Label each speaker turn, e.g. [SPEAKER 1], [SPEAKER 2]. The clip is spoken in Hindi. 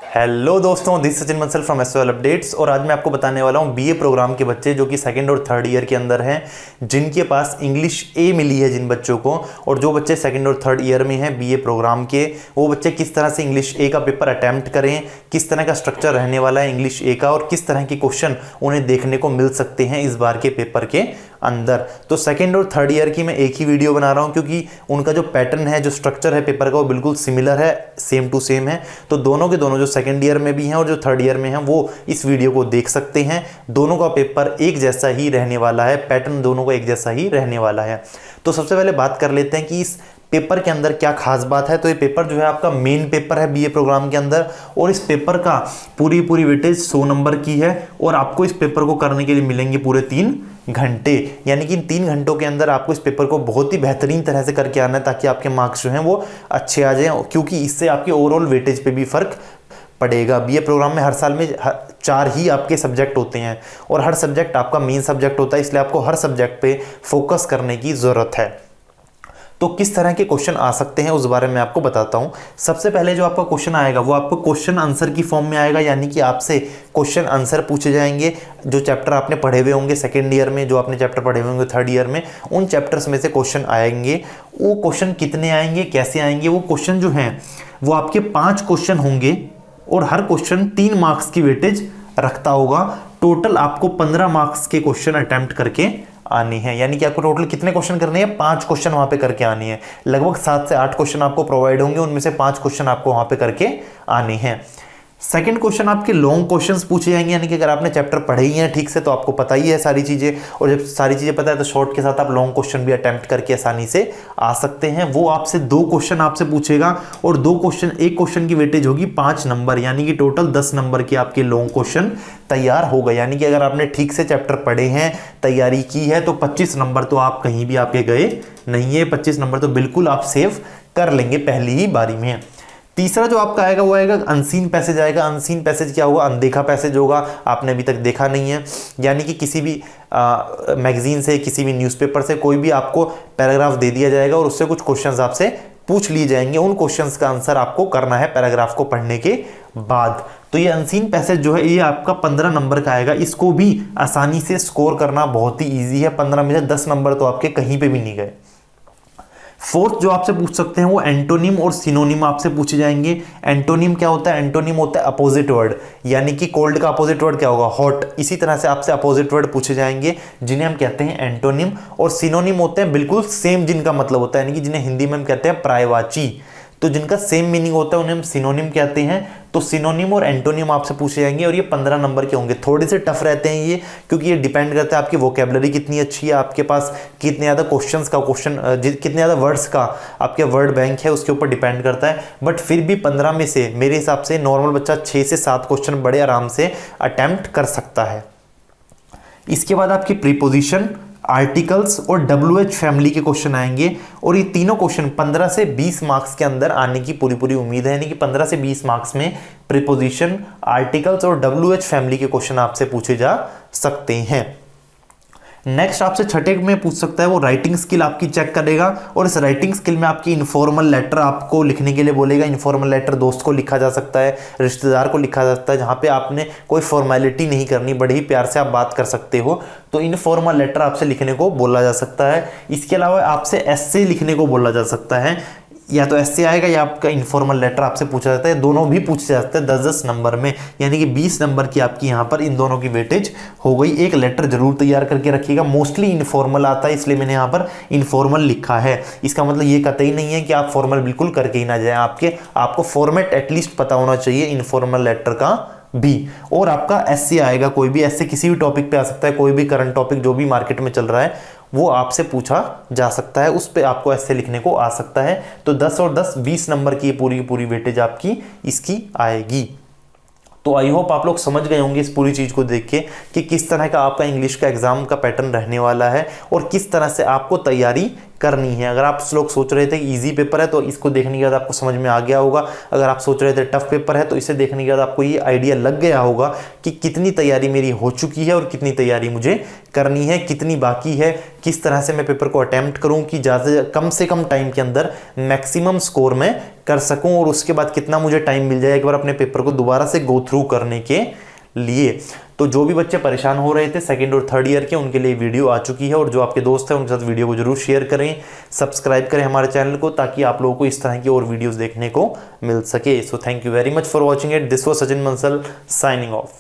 [SPEAKER 1] हेलो दोस्तों, this Sachin Bansal from SOL updates. और आज मैं आपको बताने वाला हूँ बीए प्रोग्राम के बच्चे जो कि सेकंड और थर्ड ईयर के अंदर हैं, जिनके पास इंग्लिश ए मिली है जिन बच्चों को, और जो बच्चे सेकंड और थर्ड ईयर में हैं बीए प्रोग्राम के, वो बच्चे किस तरह से इंग्लिश ए का पेपर अटैम्प्ट करें, किस तरह का स्ट्रक्चर रहने वाला है इंग्लिश ए का, और किस तरह के क्वेश्चन उन्हें देखने को मिल सकते हैं इस बार के पेपर के अंदर। तो सेकंड और थर्ड ईयर की मैं एक ही वीडियो बना रहा हूं क्योंकि उनका जो पैटर्न है, जो स्ट्रक्चर है पेपर का, वो बिल्कुल सिमिलर है, सेम टू सेम है। तो दोनों के दोनों जो सेकंड ईयर में भी हैं और जो थर्ड ईयर में हैं वो इस वीडियो को देख सकते हैं। दोनों का पेपर एक जैसा ही रहने वाला है, पैटर्न दोनों का एक जैसा ही रहने वाला है। तो सबसे पहले बात कर लेते हैं कि इस पेपर के अंदर क्या खास बात है। तो ये पेपर जो है आपका मेन पेपर है बीए प्रोग्राम के अंदर, और इस पेपर का पूरी वेटेज 100 नंबर की है, और आपको इस पेपर को करने के लिए मिलेंगे पूरे 3 घंटे। यानी कि इन 3 घंटों के अंदर आपको इस पेपर को बहुत ही बेहतरीन तरह से करके आना है ताकि आपके मार्क्स जो हैं वो अच्छे आ जाएं, क्योंकि इससे आपके ओवरऑल वेटेज पे भी फर्क पड़ेगा। बीए प्रोग्राम में हर साल में 4 ही आपके सब्जेक्ट होते हैं और हर सब्जेक्ट आपका मेन सब्जेक्ट होता है, इसलिए आपको हर सब्जेक्ट पे फोकस करने की ज़रूरत है। तो किस तरह के क्वेश्चन आ सकते हैं उस बारे में आपको बताता हूं। सबसे पहले जो आपका क्वेश्चन आएगा वो आपको क्वेश्चन आंसर की फॉर्म में आएगा, यानी कि आपसे क्वेश्चन आंसर पूछे जाएंगे। जो चैप्टर आपने पढ़े हुए होंगे सेकेंड ईयर में, जो आपने चैप्टर पढ़े हुए होंगे थर्ड ईयर में, उन चैप्टर्स में से क्वेश्चन आएंगे। वो क्वेश्चन कितने आएंगे, कैसे आएंगे, वो क्वेश्चन जो हैं वो आपके 5 क्वेश्चन होंगे और हर क्वेश्चन 3 मार्क्स की वेटेज रखता होगा। टोटल आपको 15 मार्क्स के क्वेश्चन अटेम्प्ट करके आनी है। यानी कि आपको टोटल कितने क्वेश्चन करने हैं, 5 क्वेश्चन वहां पे करके आनी है। लगभग 7 से 8 क्वेश्चन आपको प्रोवाइड होंगे, उनमें से 5 क्वेश्चन आपको वहां पे करके आने हैं। सेकंड क्वेश्चन आपके लॉन्ग क्वेश्चंस पूछे जाएंगे, यानी कि अगर आपने चैप्टर पढ़े ही हैं ठीक से तो आपको पता ही है सारी चीज़ें, और जब सारी चीज़ें पता है तो शॉर्ट के साथ आप लॉन्ग क्वेश्चन भी अटेम्प्ट करके आसानी से आ सकते हैं। वो आपसे 2 क्वेश्चन आपसे पूछेगा, और 2 क्वेश्चन, एक क्वेश्चन की वेटेज होगी 5 नंबर, यानी कि टोटल 10 नंबर की आपके लॉन्ग क्वेश्चन तैयार हो गए। यानी कि अगर आपने ठीक से चैप्टर पढ़े हैं, तैयारी की है, तो 25 नंबर तो आप कहीं भी आपके गए नहीं है। 25 नंबर तो बिल्कुल आप सेव कर लेंगे पहली ही बारी में। तीसरा जो आपका आएगा वो आएगा अनसीन पैसेज आएगा। अनसीन पैसेज क्या होगा, अनदेखा पैसेज होगा, आपने अभी तक देखा नहीं है। यानी कि किसी भी मैगजीन से, किसी भी न्यूज़पेपर से कोई भी आपको पैराग्राफ दे दिया जाएगा और उससे कुछ क्वेश्चंस आपसे पूछ लिए जाएंगे। उन क्वेश्चंस का आंसर आपको करना है पैराग्राफ को पढ़ने के बाद। तो ये अनसीन पैसेज जो है ये आपका 15 नंबर का आएगा। इसको भी आसानी से स्कोर करना बहुत ही ईजी है। 15 में से 10 नंबर तो आपके कहीं पे भी नहीं गए। फोर्थ जो आपसे पूछ सकते हैं वो एंटोनिम और सिनोनिम आपसे पूछे जाएंगे। एंटोनिम क्या होता है, एंटोनिम होता है अपोजिट वर्ड, यानी कि कोल्ड का अपोजिट वर्ड क्या होगा, हॉट। इसी तरह से आपसे अपोजिट वर्ड पूछे जाएंगे जिन्हें हम कहते हैं एंटोनिम। और सिनोनिम होते हैं बिल्कुल सेम, जिनका मतलब होता है, यानी कि जिन्हें हिंदी में हम कहते हैं पर्यायवाची, तो जिनका सेम मीनिंग होता है उन्हें हम सिनोनिम कहते हैं। तो सिनोनिम और एंटोनिम आपसे पूछे जाएंगे, और ये 15 नंबर के होंगे। थोड़े से टफ रहते हैं ये, क्योंकि ये डिपेंड करता है आपकी वोकेबलरी कितनी अच्छी है, आपके पास कितने ज़्यादा कितने ज़्यादा वर्ड्स का आपके वर्ड बैंक है, उसके ऊपर डिपेंड करता है। बट फिर भी 15 में से मेरे हिसाब से नॉर्मल बच्चा 6 से 7 क्वेश्चन बड़े आराम से अटेम्प्ट कर सकता है। इसके बाद आपकी प्रीपोजिशन, आर्टिकल्स और WH फैमिली के क्वेश्चन आएंगे, और ये तीनों क्वेश्चन 15 से 20 मार्क्स के अंदर आने की पूरी उम्मीद है। यानी कि 15 से 20 मार्क्स में प्रीपोजिशन, आर्टिकल्स और WH फैमिली के क्वेश्चन आपसे पूछे जा सकते हैं। नेक्स्ट आपसे छठे में पूछ सकता है वो राइटिंग स्किल आपकी चेक करेगा, और इस राइटिंग स्किल में आपकी इनफॉर्मल लेटर आपको लिखने के लिए बोलेगा। इनफॉर्मल लेटर दोस्त को लिखा जा सकता है, रिश्तेदार को लिखा जा सकता है, जहाँ पे आपने कोई फॉर्मेलिटी नहीं करनी, बड़े ही प्यार से आप बात कर सकते हो। तो इनफॉर्मल लेटर आपसे लिखने को बोला जा सकता है। इसके अलावा आपसे एस्से लिखने को बोला जा सकता है, या तो ऐसे आएगा या आपका इनफॉर्मल लेटर आपसे पूछा जाता है। दोनों भी पूछे जाते हैं 10-10 नंबर में, यानी कि 20 नंबर की आपकी यहाँ पर इन दोनों की वेटेज हो गई। एक लेटर जरूर तैयार करके रखिएगा। मोस्टली इनफॉर्मल आता है, इसलिए मैंने यहाँ पर इनफॉर्मल लिखा है। इसका मतलब ये कतई नहीं है कि आप फॉर्मल बिल्कुल करके ही ना जाए, आपको फॉर्मेट एटलीस्ट पता होना चाहिए इनफॉर्मल लेटर का भी। और आपका एस्से आएगा, कोई भी एस्से किसी भी टॉपिक पे आ सकता है, कोई भी करंट टॉपिक जो भी मार्केट में चल रहा है वो आपसे पूछा जा सकता है, उस पे आपको एस्से लिखने को आ सकता है। तो 10 और 10 20 नंबर की पूरी वेटेज आपकी इसकी आएगी। तो आई होप आप लोग समझ गए होंगे इस पूरी चीज़ को देख के कि किस तरह का आपका इंग्लिश का एग्जाम का पैटर्न रहने वाला है और किस तरह से आपको तैयारी करनी है। अगर आप लोग सोच रहे थे कि ईजी पेपर है तो इसको देखने के बाद आपको समझ में आ गया होगा, अगर आप सोच रहे थे टफ पेपर है तो इसे देखने के बाद आपको ये आइडिया लग गया होगा कि कितनी तैयारी मेरी हो चुकी है और कितनी तैयारी मुझे करनी है, कितनी बाकी है, किस तरह से मैं पेपर को अटेम्प्ट करूं कि ज़्यादा कम से कम टाइम के अंदर मैक्सिमम स्कोर मैं कर सकूं, और उसके बाद कितना मुझे टाइम मिल जाए एक बार अपने पेपर को दोबारा से गो थ्रू करने के लिए। तो जो भी बच्चे परेशान हो रहे थे सेकंड और थर्ड ईयर के, उनके लिए वीडियो आ चुकी है, और जो आपके दोस्त हैं उनके साथ वीडियो को जरूर शेयर करें, सब्सक्राइब करें हमारे चैनल को, ताकि आप लोगों को इस तरह की और वीडियोस देखने को मिल सके। So thank you very much for watching it. This was Sachin Bansal signing off.